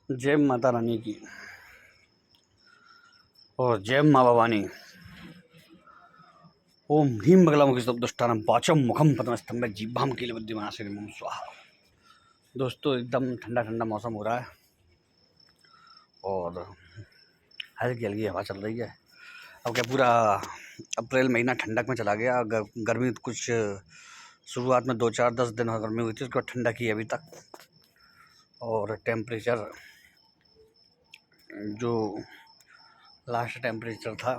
जय माता रानी की और जय माँ भवानी। ओम ह्रीं बगलामुखी दुष्टानां वाचं मुखं पद्मस्तंभं जिह्वां कीलवद्दिवानासिनीं स्वाहा। दोस्तों, एकदम ठंडा ठंडा मौसम हो रहा है और हल्की हल्की हवा चल रही है। अब क्या पूरा अप्रैल महीना ठंडक में चला गया। गर्मी कुछ शुरुआत में 2-4-10 दिन गर्मी हुई थी, उसके बाद ठंडक ही अभी तक। और टेम्परेचर जो लास्ट टेम्परेचर था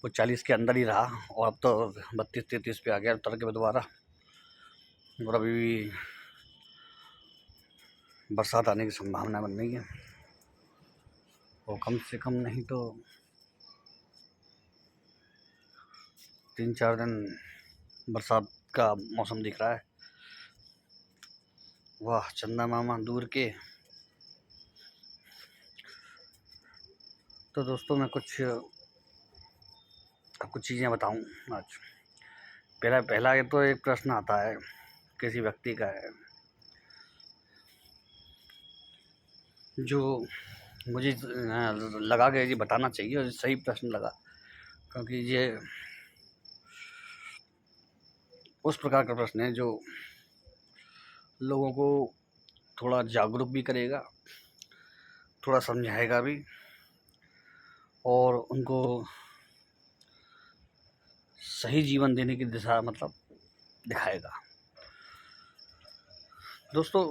वो 40 के अंदर ही रहा और अब तो 32-33 पे आ गया उतर के दोबारा। और अभी भी बरसात आने की संभावना बन रही है और कम से कम नहीं तो 3-4 दिन बरसात का मौसम दिख रहा है। वाह चंदा मामा दूर के। तो दोस्तों, मैं कुछ आपको चीज़ें बताऊं आज। पहला ये तो एक प्रश्न आता है, किसी व्यक्ति का है जो मुझे लगा कि ये बताना चाहिए और सही प्रश्न लगा, क्योंकि ये उस प्रकार का प्रश्न है जो लोगों को थोड़ा जागरूक भी करेगा, थोड़ा समझाएगा भी और उनको सही जीवन देने की दिशा दिखाएगा। दोस्तों,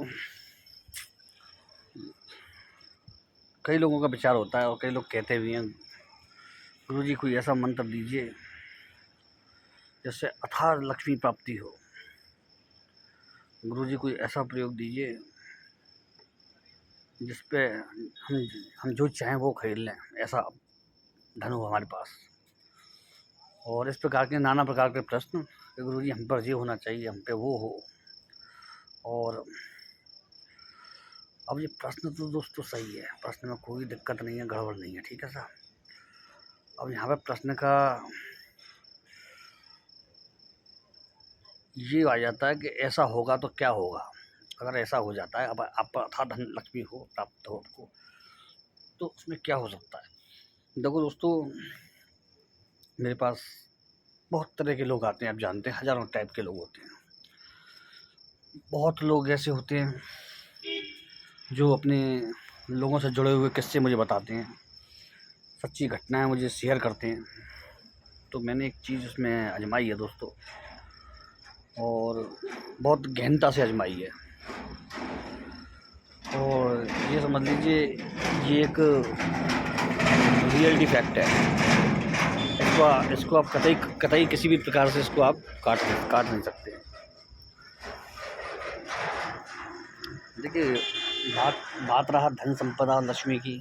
कई लोगों का विचार होता है और कई लोग कहते भी हैं, गुरुजी कोई ऐसा मंत्र दीजिए जिससे अथाह लक्ष्मी प्राप्ति हो। गुरुजी कोई ऐसा प्रयोग दीजिए जिस पे हम जो चाहें वो खरीद लें, ऐसा धन हो हमारे पास। और इस प्रकार के नाना प्रकार के प्रश्न कि गुरुजी हम पर ये होना चाहिए, हम पे वो हो। और अब ये प्रश्न तो दोस्तों सही है, प्रश्न में कोई दिक्कत नहीं है, गड़बड़ नहीं है, ठीक है साहब। अब यहाँ पे प्रश्न का ये आ जाता है कि ऐसा होगा तो क्या होगा। अगर ऐसा हो जाता है, अब आप पर अथाह धन लक्ष्मी हो प्राप्त हो आपको, तो उसमें क्या हो सकता है। देखो दोस्तों, मेरे पास बहुत तरह के लोग आते हैं, आप जानते हैं हज़ारों टाइप के लोग होते हैं। बहुत लोग ऐसे होते हैं जो अपने लोगों से जुड़े हुए किस्से मुझे बताते हैं, सच्ची घटनाएं मुझे शेयर करते हैं। तो मैंने एक चीज़ उसमें आजमाई है दोस्तों, और बहुत गहनता से आजमाई है। और ये समझ लीजिए ये एक रियलिटी फैक्ट है। इसको आप कतई किसी भी प्रकार से इसको आप काट नहीं सकते। देखिए, बात रहा धन संपदा और लक्ष्मी की,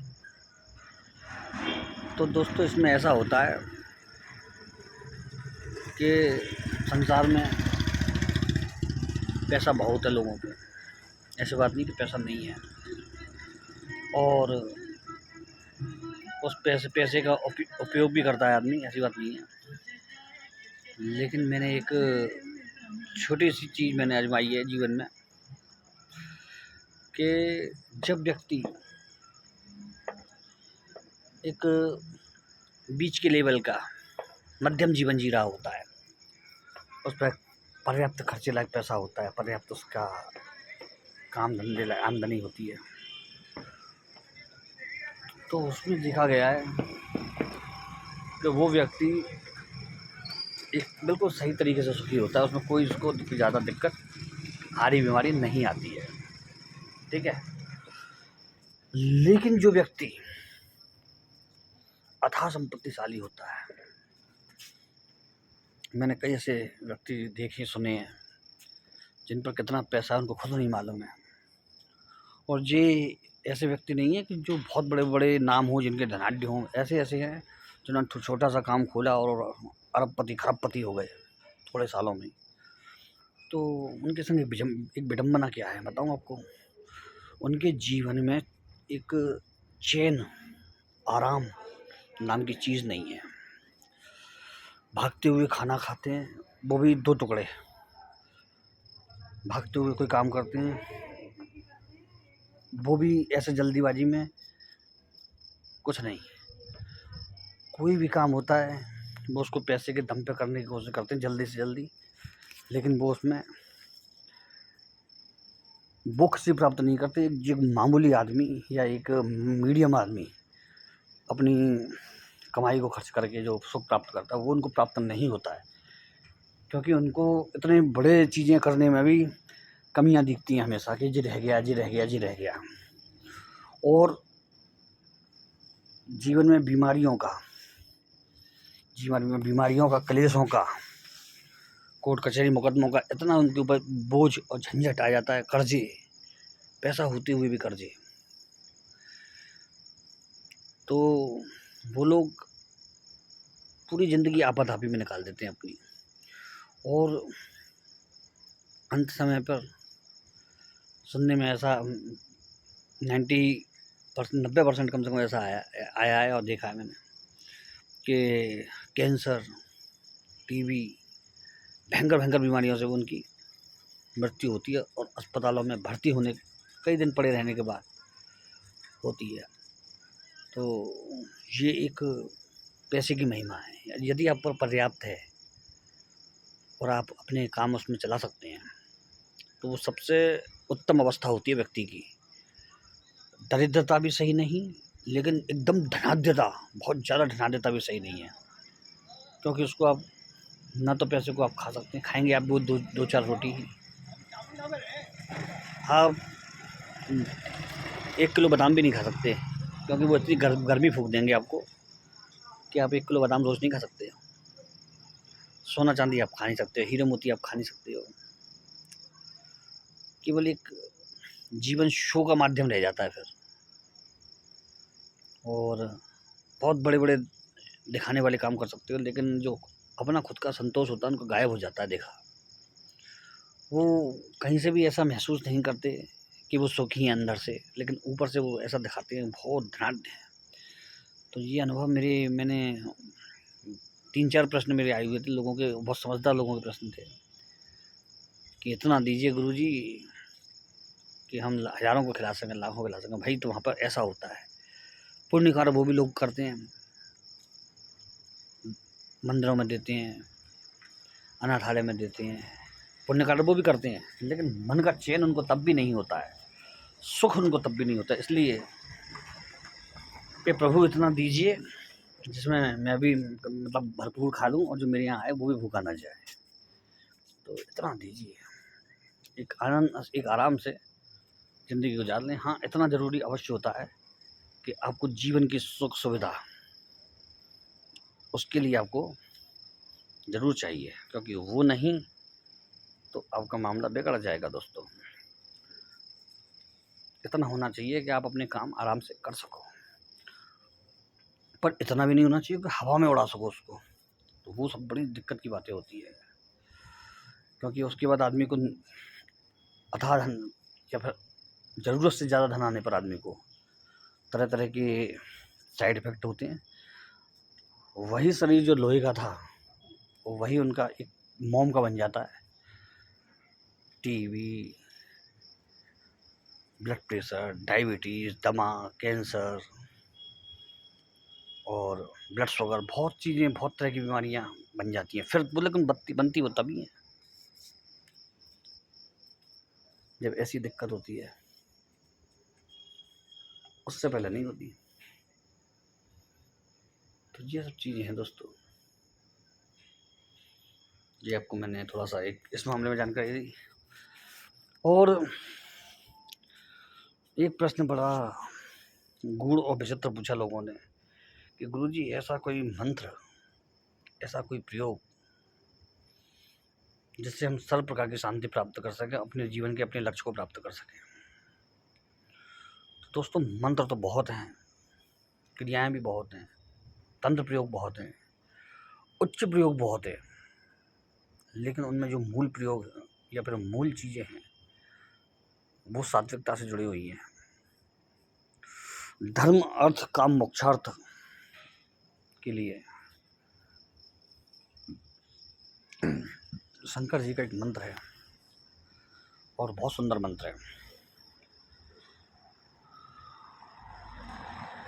तो दोस्तों इसमें ऐसा होता है कि संसार में पैसा बहुत है लोगों पे, ऐसी बात नहीं कि पैसा नहीं है। और उस पैसे का उपयोग भी करता है आदमी, ऐसी बात नहीं है। लेकिन मैंने एक छोटी सी चीज़ मैंने आजमाई है जीवन में कि जब व्यक्ति एक बीच के लेवल का मध्यम जीवन जी रहा होता है, उस पर पर्याप्त खर्चे लायक पैसा होता है, पर्याप्त उसका काम धंधे लायक आमदनी होती है, तो उसमें देखा गया है कि वो व्यक्ति एक बिल्कुल सही तरीके से सुखी होता है। उसमें कोई उसको ज़्यादा दिक्कत, हारी बीमारी नहीं आती है, ठीक है। लेकिन जो व्यक्ति अथाह संपत्तिशाली होता है, मैंने कई ऐसे व्यक्ति देखे सुने हैं जिन पर कितना पैसा है उनको खुद नहीं मालूम है। और ये ऐसे व्यक्ति नहीं है कि जो बहुत बड़े बड़े नाम हो, जिनके धनाढ्य हों, ऐसे हैं जिन्होंने छोटा सा काम खोला और अरबपति खरबपति हो गए थोड़े सालों में। तो उनके संग एक विडम्बना क्या है बताऊं आपको। उनके जीवन में एक चैन, आराम नाम की चीज़ नहीं है। भागते हुए खाना खाते हैं, वो भी 2 टुकड़े। भागते हुए कोई काम करते हैं, वो भी ऐसे जल्दीबाजी में कुछ नहीं। कोई भी काम होता है वो उसको पैसे के दम पे करने की कोशिश करते हैं जल्दी से जल्दी, लेकिन वो उसमें वो खुशी प्राप्त नहीं करते। जो मामूली आदमी या एक मीडियम आदमी अपनी कमाई को खर्च करके जो सुख प्राप्त करता है वो उनको प्राप्त नहीं होता है, क्योंकि उनको इतने बड़े चीज़ें करने में भी कमियां दिखती हैं हमेशा कि जी रह गया, जी रह गया, जी रह गया। और जीवन में बीमारियों का, क्लेशों का, कोर्ट कचहरी मुकदमों का इतना उनके ऊपर बोझ और झंझट आ जाता है, कर्जे, पैसा होते हुए भी कर्जे। तो वो लोग पूरी ज़िंदगी आपाधापी में निकाल देते हैं अपनी, और अंत समय पर सुनने में ऐसा 90% कम से कम ऐसा आया है और देखा है मैंने कि कैंसर, टीबी, भयंकर बीमारियों से उनकी मृत्यु होती है, और अस्पतालों में भर्ती होने, कई दिन पड़े रहने के बाद होती है। तो ये एक पैसे की महिमा है। यदि आप पर पर्याप्त है और आप अपने काम उसमें चला सकते हैं तो वो सबसे उत्तम अवस्था होती है व्यक्ति की। दरिद्रता भी सही नहीं, लेकिन एकदम धनाढ्यता, बहुत ज़्यादा धनाढ्यता भी सही नहीं है, क्योंकि उसको आप ना तो पैसे को आप खा सकते हैं, खाएंगे आप दो चार रोटी ही। आप 1 किलो बादाम भी नहीं खा सकते, क्योंकि वो इतनी गर्मी फूंक देंगे आपको कि आप 1 किलो बादाम रोज़ नहीं खा सकते। सोना चांदी आप खा नहीं सकते, हीरे मोती आप खा नहीं सकते हो। केवल एक जीवन शो का माध्यम रह जाता है फिर, और बहुत बड़े बड़े दिखाने वाले काम कर सकते हो, लेकिन जो अपना खुद का संतोष होता है उनको गायब हो जाता है। देखा, वो कहीं से भी ऐसा महसूस नहीं करते कि वो सुखी हैं अंदर से, लेकिन ऊपर से वो ऐसा दिखाते हैं बहुत धनाढ्य हैं। तो ये अनुभव मैंने 3-4 प्रश्न मेरे आए हुए थे लोगों के, बहुत समझदार लोगों के प्रश्न थे कि इतना दीजिए गुरुजी कि हम हज़ारों को खिला सकें, लाखों को खिला सकें। भाई तो वहाँ पर ऐसा होता है। पुण्य कार्य वो भी लोग करते हैं, मंदिरों में देते हैं, अनाथालय में देते हैं, पुण्य कार्य वो भी करते हैं, लेकिन मन का चैन उनको तब भी नहीं होता है, सुख उनको तब भी नहीं होता। इसलिए कि प्रभु इतना दीजिए जिसमें मैं भी मतलब भरपूर खा लूँ और जो मेरे यहाँ आए वो भी भूखा ना जाए। तो इतना दीजिए, एक आराम से ज़िंदगी गुजार लें। हाँ, इतना ज़रूरी अवश्य होता है कि आपको जीवन की सुख सुविधा उसके लिए आपको ज़रूर चाहिए, क्योंकि वो नहीं तो आपका मामला बिगड़ जाएगा दोस्तों। इतना होना चाहिए कि आप अपने काम आराम से कर सको, पर इतना भी नहीं होना चाहिए कि हवा में उड़ा सको उसको। तो वो सब बड़ी दिक्कत की बातें होती है, क्योंकि उसके बाद आदमी को अथाह धन या फिर ज़रूरत से ज़्यादा धन आने पर आदमी को तरह तरह के साइड इफ़ेक्ट होते हैं। वही शरीर जो लोहे का था वही उनका एक मोम का बन जाता है। टीबी, ब्लड प्रेशर, डायबिटीज़, दमा, कैंसर और ब्लड शुगर, बहुत चीज़ें, बहुत तरह की बीमारियां बन जाती हैं। फिर वो लेकिन बनती वो तभी है जब ऐसी दिक्कत होती है, उससे पहले नहीं होती। तो ये सब चीज़ें हैं दोस्तों, ये आपको मैंने थोड़ा सा एक इस मामले में जानकारी दी। और एक प्रश्न बड़ा गूढ़ और विचित्र पूछा लोगों ने कि गुरुजी ऐसा कोई मंत्र, ऐसा कोई प्रयोग जिससे हम सर्व प्रकार की शांति प्राप्त कर सकें, अपने जीवन के अपने लक्ष्य को प्राप्त कर सकें। तो दोस्तों मंत्र तो बहुत हैं, क्रियाएं भी बहुत हैं, तंत्र प्रयोग बहुत हैं, उच्च प्रयोग बहुत है, लेकिन उनमें जो मूल प्रयोग या फिर मूल चीज़ें हैं वो सात्विकता से जुड़ी हुई हैं। धर्म, अर्थ, काम, मोक्षार्थ के लिए शंकर जी का एक मंत्र है और बहुत सुंदर मंत्र है।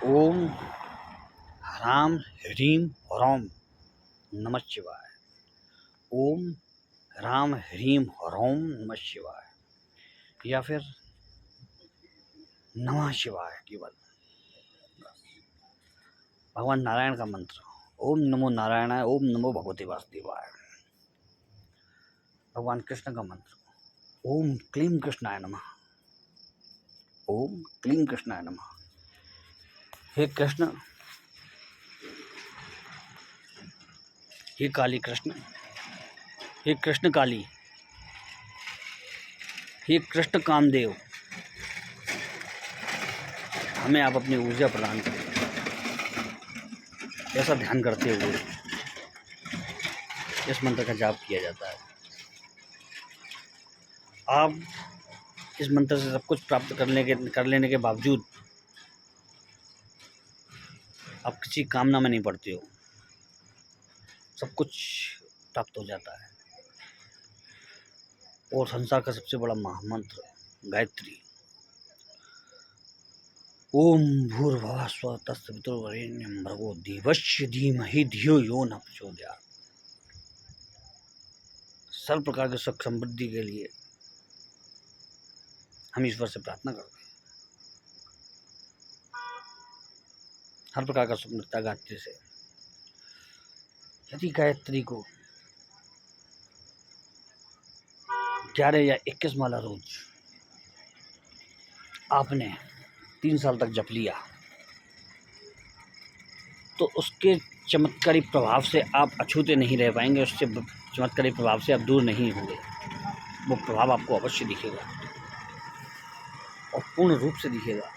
ओम ह्राम ह्रीम ह्रौम नमः शिवाय। ओम ह्राम ह्रीम ह्रौम नमः शिवाय, या फिर नमः शिवाय केवल। भगवान नारायण का मंत्र, ओम नमो नारायणाय, ओम नमो भगवते वासुदेवाय। भगवान कृष्ण का मंत्र, ओम क्लीम कृष्णाय नमः, ओम क्लीम कृष्णाय नमः। हे कृष्ण, हे काली कृष्ण, हे कृष्ण काली, हे कृष्ण कामदेव, हमें आप अपनी ऊर्जा प्रदान करें। ऐसा ध्यान करते हुए इस मंत्र का जाप किया जाता है। आप इस मंत्र से सब कुछ प्राप्त कर लेने के बावजूद आप किसी कामना में नहीं पड़ते हो, सब कुछ प्राप्त हो जाता है। और संसार का सबसे बड़ा महामंत्र गायत्री, ओम भूर्भुवः स्वः तत्सवितुर्वरेण्यं भर्गो देवस्य धीमहि धियो यो न प्रचोदयात्। सर्व प्रकार के सुख समृद्धि के लिए हम ईश्वर से प्रार्थना करते हैं। हर प्रकार का सुख मिलता है गायत्री से। यदि गायत्री को 11 या 21 माला रोज आपने 3 साल तक जप लिया, तो उसके चमत्कारी प्रभाव से आप अछूते नहीं रह पाएंगे। उससे चमत्कारी प्रभाव से आप दूर नहीं होंगे। वो प्रभाव आपको अवश्य दिखेगा और पूर्ण रूप से दिखेगा।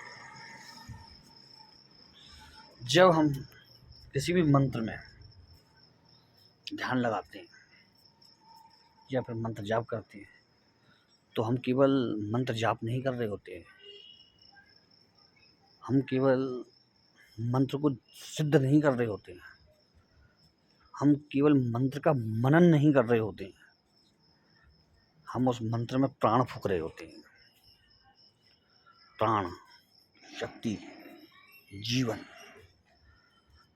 जब हम किसी भी मंत्र में ध्यान लगाते हैं या फिर मंत्र जाप करते हैं, तो हम केवल मंत्र जाप नहीं कर रहे होते हैं, हम केवल मंत्र को सिद्ध नहीं कर रहे होते हैं, हम केवल मंत्र का मनन नहीं कर रहे होते हैं, हम उस मंत्र में प्राण फूंक रहे होते हैं। प्राण, शक्ति, जीवन।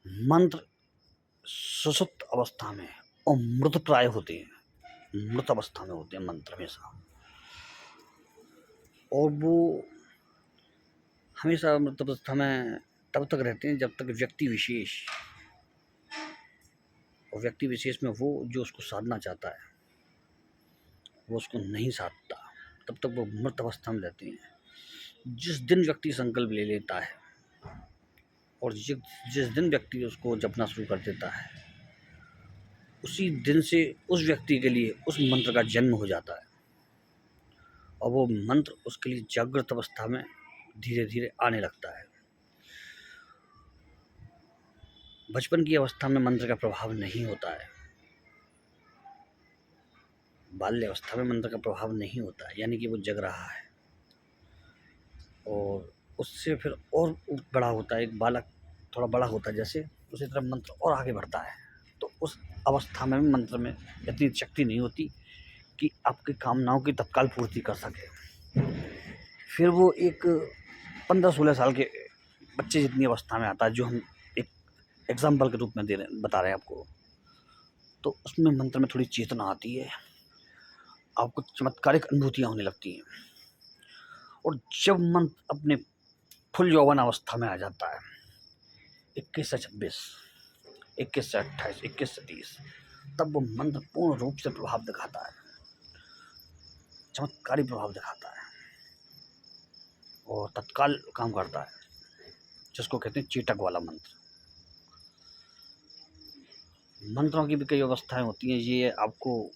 मंत्र सुसुप्त अवस्था में और मृत प्राय होते हैं, मृत अवस्था में होते हैं मंत्र हमेशा। और वो हमेशा मृत अवस्था में तब तक रहते हैं जब तक व्यक्ति विशेष, और व्यक्ति विशेष में वो जो उसको साधना चाहता है वो उसको नहीं साधता, तब तक वो मृत अवस्था में रहते हैं। जिस दिन व्यक्ति संकल्प ले लेता है और जिस दिन व्यक्ति उसको जपना शुरू कर देता है, उसी दिन से उस व्यक्ति के लिए उस मंत्र का जन्म हो जाता है और वो मंत्र उसके लिए जागृत अवस्था में धीरे धीरे आने लगता है। बचपन की अवस्था में मंत्र का प्रभाव नहीं होता है, बाल्य अवस्था में मंत्र का प्रभाव नहीं होता है, यानी कि वो जग रहा है। और उससे फिर और बड़ा होता है, एक बालक थोड़ा बड़ा होता है जैसे, उसी तरह मंत्र और आगे बढ़ता है। तो उस अवस्था में मंत्र में इतनी शक्ति नहीं होती कि आपकी कामनाओं की तत्काल पूर्ति कर सके। फिर वो एक 15-16 साल के बच्चे जितनी अवस्था में आता है, जो हम एक एग्जाम्पल के रूप में बता रहे हैं आपको, तो उसमें मंत्र में थोड़ी चेतना आती है, आपको चमत्कारिक अनुभूतियाँ होने लगती हैं। और जब मंत्र अपने फुल यौवन अवस्था में आ जाता है, 21 से 26, 21 से 28, 21 से 30, तब वो मंत्र पूर्ण रूप से प्रभाव दिखाता है, चमत्कारी प्रभाव दिखाता है और तत्काल काम करता है, जिसको कहते हैं चेटक वाला मंत्र। मंत्रों की भी कई अवस्थाएं होती हैं। ये आपको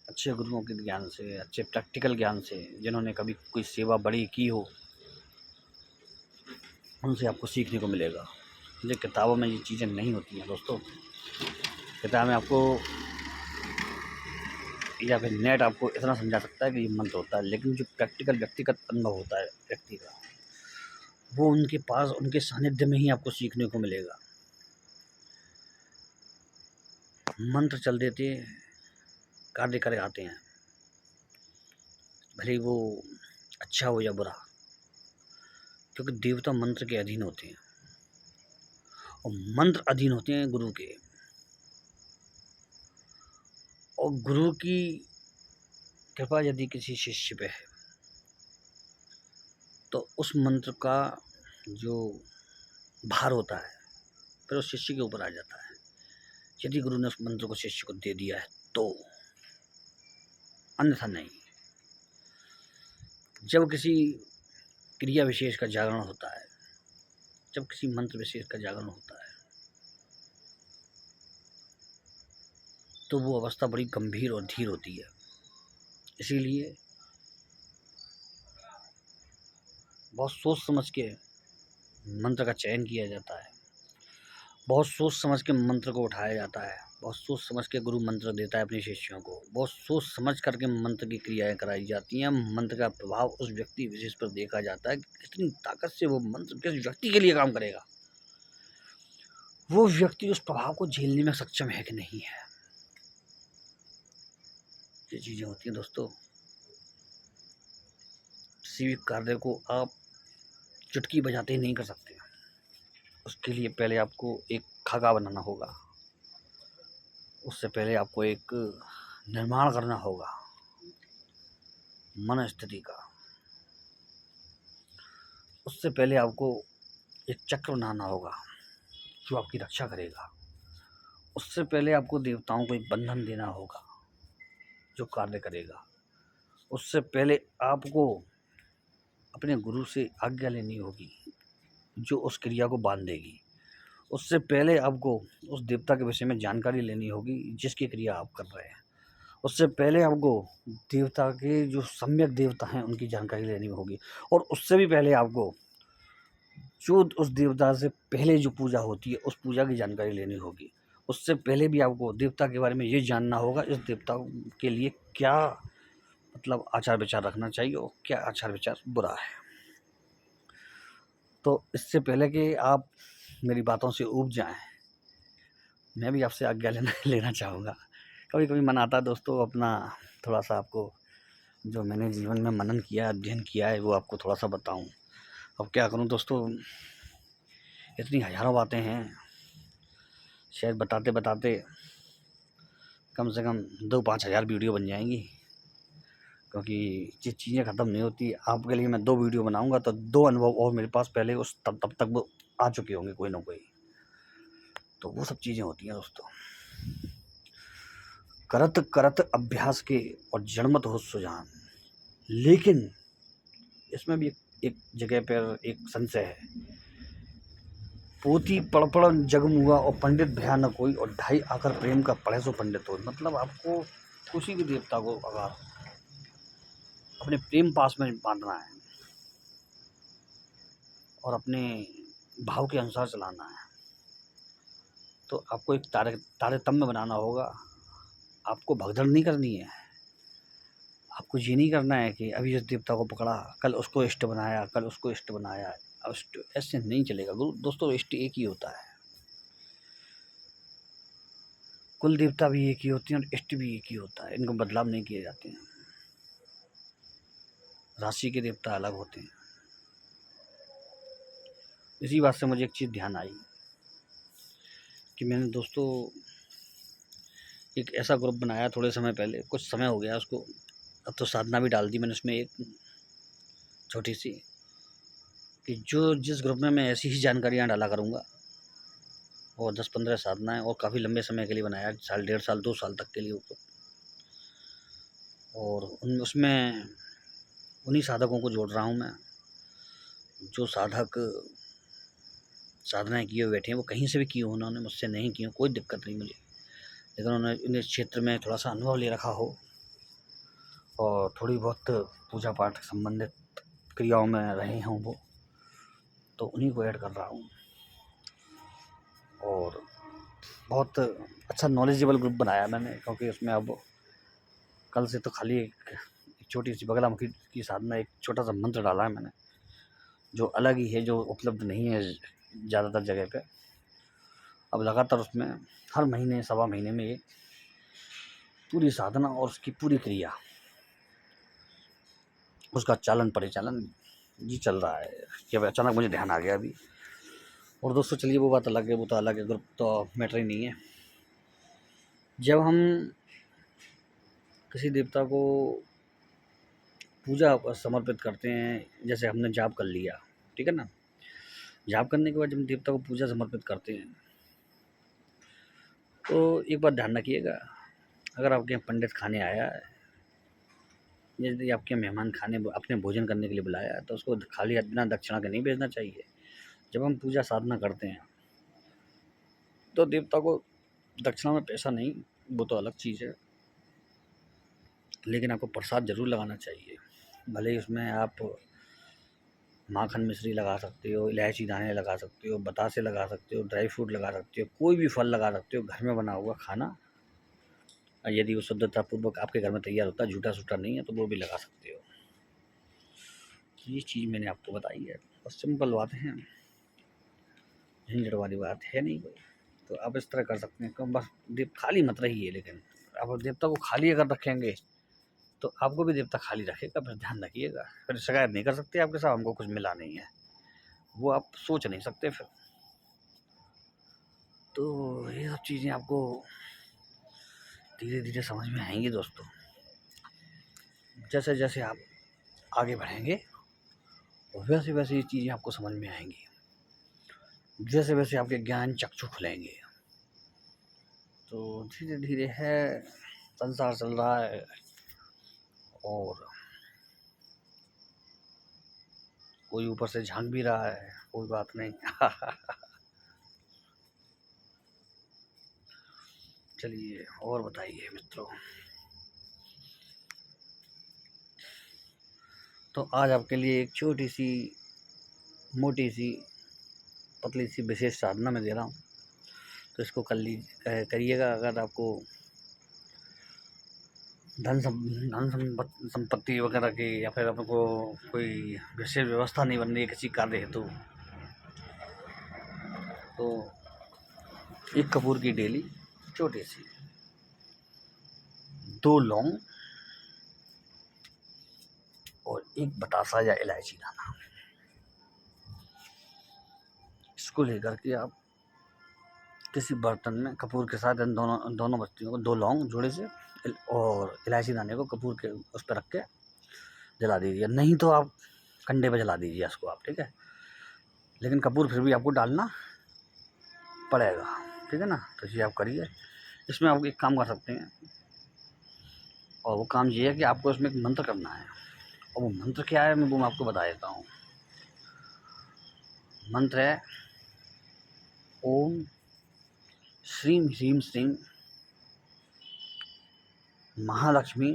अच्छे गुरुओं के ज्ञान से, अच्छे प्रैक्टिकल ज्ञान से, जिन्होंने कभी कोई सेवा बड़ी की हो, उनसे आपको सीखने को मिलेगा। ये किताबों में ये चीज़ें नहीं होती हैं दोस्तों। किताब में आपको या फिर नेट आपको इतना समझा सकता है कि ये मंत्र होता है, लेकिन जो प्रैक्टिकल व्यक्तिगत अनुभव होता है व्यक्ति का, वो उनके पास, उनके सानिध्य में ही आपको सीखने को मिलेगा। मंत्र चल देते कार्य करे आते हैं, भले वो अच्छा हो या बुरा, क्योंकि देवता मंत्र के अधीन होते हैं और मंत्र अधीन होते हैं गुरु के। और गुरु की कृपा यदि किसी शिष्य पे है तो उस मंत्र का जो भार होता है फिर उस शिष्य के ऊपर आ जाता है। यदि गुरु ने उस मंत्र को शिष्य को दे दिया है तो, अन्यथा नहीं। जब किसी क्रिया विशेष का जागरण होता है, जब किसी मंत्र विशेष का जागरण होता है, तो वो अवस्था बड़ी गंभीर और धीर होती है। इसीलिए बहुत सोच समझ के मंत्र का चयन किया जाता है, बहुत सोच समझ के मंत्र को उठाया जाता है, बहुत सोच समझ के गुरु मंत्र देता है अपने शिष्यों को, बहुत सोच समझ करके मंत्र की क्रियाएं कराई जाती हैं। मंत्र का प्रभाव उस व्यक्ति विशेष पर देखा जाता है कि कितनी ताकत से वो मंत्र किस व्यक्ति के लिए काम करेगा, वो व्यक्ति उस प्रभाव को झेलने में सक्षम है कि नहीं है। ये चीजें होती हैं दोस्तों। किसी भी कार्य को आप चुटकी बजाते ही नहीं कर सकते। उसके लिए पहले आपको एक खाका बनाना होगा, उससे पहले आपको एक निर्माण करना होगा मन स्थिति का, उससे पहले आपको एक चक्र बनाना होगा जो आपकी रक्षा करेगा, उससे पहले आपको देवताओं को एक बंधन देना होगा जो कार्य करेगा, उससे पहले आपको अपने गुरु से आज्ञा लेनी होगी जो उस क्रिया को बांध देगी, उससे पहले आपको उस देवता के विषय में जानकारी लेनी होगी जिसकी क्रिया आप कर रहे हैं, उससे पहले आपको देवता के जो सम्यक देवता हैं उनकी जानकारी लेनी होगी, और उससे भी पहले आपको जो उस देवता से पहले जो पूजा होती है उस पूजा की जानकारी लेनी होगी। उससे पहले भी आपको देवता के बारे में ये जानना होगा इस देवता के लिए क्या मतलब आचार विचार रखना चाहिए और क्या आचार विचार बुरा है। तो इससे पहले कि आप मेरी बातों से ऊब जाएं, मैं भी आपसे आज्ञा लेना चाहूँगा। कभी कभी मन आता है दोस्तों अपना थोड़ा सा आपको जो मैंने जीवन में मनन किया अध्ययन किया है वो आपको थोड़ा सा बताऊं। अब क्या करूं दोस्तों, इतनी हज़ारों बातें हैं, शायद बताते बताते कम से कम 2-5 हज़ार वीडियो बन जाएंगी, क्योंकि ये चीज़ें ख़त्म नहीं होती। आपके लिए मैं 2 वीडियो बनाऊंगा तो 2 अनुभव और मेरे पास पहले उस तब तक वो आ चुके होंगे कोई ना कोई। तो वो सब चीज़ें होती हैं दोस्तों। करत करत अभ्यास के और जड़मत हो सुजान, लेकिन इसमें भी एक जगह पर एक संशय है। पोथी पढ़ पढ़ जगमुआ और पंडित भया न कोई, और ढाई आकर प्रेम का पढ़े सो पंडित हो। मतलब आपको किसी भी देवता को अगर अपने प्रेम पास में बांधना है और अपने भाव के अनुसार चलाना है तो आपको एक तारतम्य बनाना होगा। आपको भगदड़ नहीं करनी है। आपको ये नहीं करना है कि अभी इस देवता को पकड़ा कल उसको इष्ट बनाया, कल उसको इष्ट बनाया। अब ऐसे नहीं चलेगा गुरु दोस्तों। इष्ट एक ही होता है, कुल देवता भी एक ही होते हैं और इष्ट भी एक ही होता है। इनको बदलाव नहीं किए जाते हैं। राशि के देवता अलग होते हैं। इसी बात से मुझे एक चीज़ ध्यान आई कि मैंने दोस्तों एक ऐसा ग्रुप बनाया थोड़े समय पहले, कुछ समय हो गया उसको, अब तो साधना भी डाल दी मैंने उसमें एक छोटी सी, कि जो जिस ग्रुप में मैं ऐसी ही जानकारियाँ डाला करूँगा और 10-15 साधनाएँ, और काफ़ी लंबे समय के लिए बनाया, 1 साल 1.5 साल 2 साल तक के लिए उसको। और उसमें उन्हीं साधकों को जोड़ रहा हूँ मैं जो साधक साधनाएँ किए हुए बैठे हैं। वो कहीं से भी किए हो, उन्होंने मुझसे नहीं की हो, कोई दिक्कत नहीं मुझे, लेकिन उन्होंने इस क्षेत्र में थोड़ा सा अनुभव ले रखा हो और थोड़ी बहुत पूजा पाठ संबंधित क्रियाओं में रहे हों वो, तो उन्हीं को ऐड कर रहा हूँ। और बहुत अच्छा नॉलेजेबल ग्रुप बनाया मैंने, क्योंकि उसमें अब कल से तो खाली एक छोटी सी बगलामुखी की साधना, एक छोटा सा मंत्र डाला है मैंने जो अलग ही है, जो उपलब्ध नहीं है ज़्यादातर जगह पे। अब लगातार उसमें हर महीने सवा महीने में एक पूरी साधना और उसकी पूरी क्रिया, उसका चालन परिचालन जी चल रहा है कि अब अचानक मुझे ध्यान आ गया अभी। और दोस्तों चलिए वो बात अलग है, वो तो अलग है, ग्रुप तो मैटर ही नहीं है। जब हम किसी देवता को पूजा समर्पित करते हैं, जैसे हमने जाप कर लिया, ठीक है ना, जाप करने के बाद जब हम देवता को पूजा समर्पित करते हैं तो एक बात ध्यान रखिएगा, अगर आपके यहाँ पंडित खाने आया है, यदि आपके मेहमान खाने अपने भोजन करने के लिए बुलाया है, तो उसको खाली हाथ बिना दक्षिणा के नहीं भेजना चाहिए। जब हम पूजा साधना करते हैं तो देवता को दक्षिणा में पैसा नहीं, वो तो अलग चीज़ है, लेकिन आपको प्रसाद ज़रूर लगाना चाहिए। भले ही उसमें आप माखन मिश्री लगा सकते हो, इलायची दाने लगा सकते हो, बतासे लगा सकते हो, ड्राई फ्रूट लगा सकते हो, कोई भी फल लगा सकते हो, घर में बना हुआ खाना, यदि वो शुद्धतापूर्वक आपके घर में तैयार होता है, झूठा सूठा नहीं है, तो वो भी लगा सकते हो। ये चीज़ मैंने आपको बताई है और सिंपल बात है, झंझट वाली बात है नहीं कोई। तो आप इस तरह कर सकते हैं, कम बस खाली मत रहिए, लेकिन आप देवता को खाली अगर रखेंगे तो आपको भी देवता खाली रखेगा। फिर ध्यान रखिएगा, फिर शिकायत नहीं कर सकते आपके साथ हमको कुछ मिला नहीं है, वो आप सोच नहीं सकते फिर। तो ये सब चीज़ें आपको धीरे धीरे समझ में आएंगी दोस्तों। जैसे जैसे आप आगे बढ़ेंगे वैसे वैसे ये चीज़ें आपको समझ में आएंगी, जैसे वैसे आपके ज्ञान चक्षु खुलेंगे। तो धीरे धीरे है, संसार चल रहा है और कोई ऊपर से झांक भी रहा है, कोई बात नहीं। चलिए और बताइए मित्रों। तो आज आपके लिए एक छोटी सी मोटी सी पतली सी विशेष साधना मैं दे रहा हूँ, तो इसको करिएगा। अगर आपको धन संपत्ति वगैरह की, या फिर आपको कोई विशेष व्यवस्था नहीं बन रही है किसी कार्य हेतु, तो एक कपूर की डेली छोटी सी, 2 लौंग और एक बतासा या इलायची दाना, इसको लेकर के आप किसी बर्तन में कपूर के साथ इन दोनों बत्तियों को, 2 लौंग जोड़े से और इलायची दाने को कपूर के उस पर रख के जला दीजिए। नहीं तो आप कंडे पे जला दीजिए इसको आप, ठीक है, लेकिन कपूर फिर भी आपको डालना पड़ेगा, ठीक है ना। तो ये आप करिए। इसमें आप एक काम कर सकते हैं, और वो काम ये है कि आपको इसमें एक मंत्र करना है, और वो मंत्र क्या है मैं आपको बता देता हूँ। मंत्र है ओम श्रीम ह्रीम श्रीम महालक्ष्मी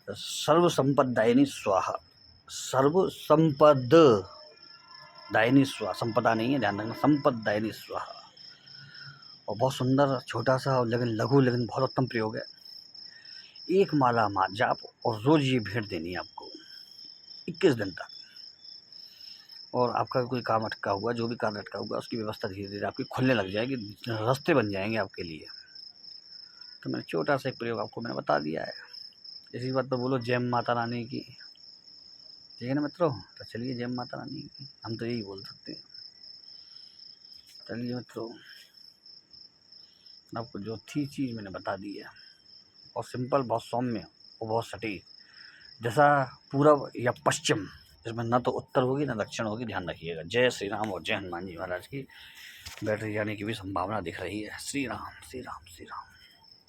सर्व संपदायिनी स्वाहा, सर्व संपदायिनी स्वाहा, संपदा नहीं है, ध्यान रखना, संपदायिनी स्वाहा। और बहुत सुंदर छोटा सा लेकिन लघु लेकिन बहुत उत्तम प्रयोग है। 1 माला जाप और रोज ये भेंट देनी है आपको 21 दिन तक। और आपका कोई काम अटका हुआ, जो भी काम अटका हुआ, उसकी व्यवस्था धीरे धीरे आपकी खुलने लग जाएगी, रास्ते बन जाएंगे आपके लिए। तो मैंने छोटा सा एक प्रयोग आपको मैंने बता दिया है। इसी बात पर बोलो जय माता रानी की, ठीक है ना मित्रों। तो चलिए जय माता रानी की, हम तो यही बोल सकते हैं। चलिए मित्रों, आपको जो थी चीज़ मैंने बता दी है, और सिंपल, बहुत सौम्य और बहुत सटीक, जैसा पूरब या पश्चिम, इसमें ना तो उत्तर होगी ना दक्षिण होगी, ध्यान रखिएगा। जय श्री राम और जय हनुमान जी महाराज की। बैटरी जाने की भी संभावना दिख रही है। श्री राम श्री राम श्री राम।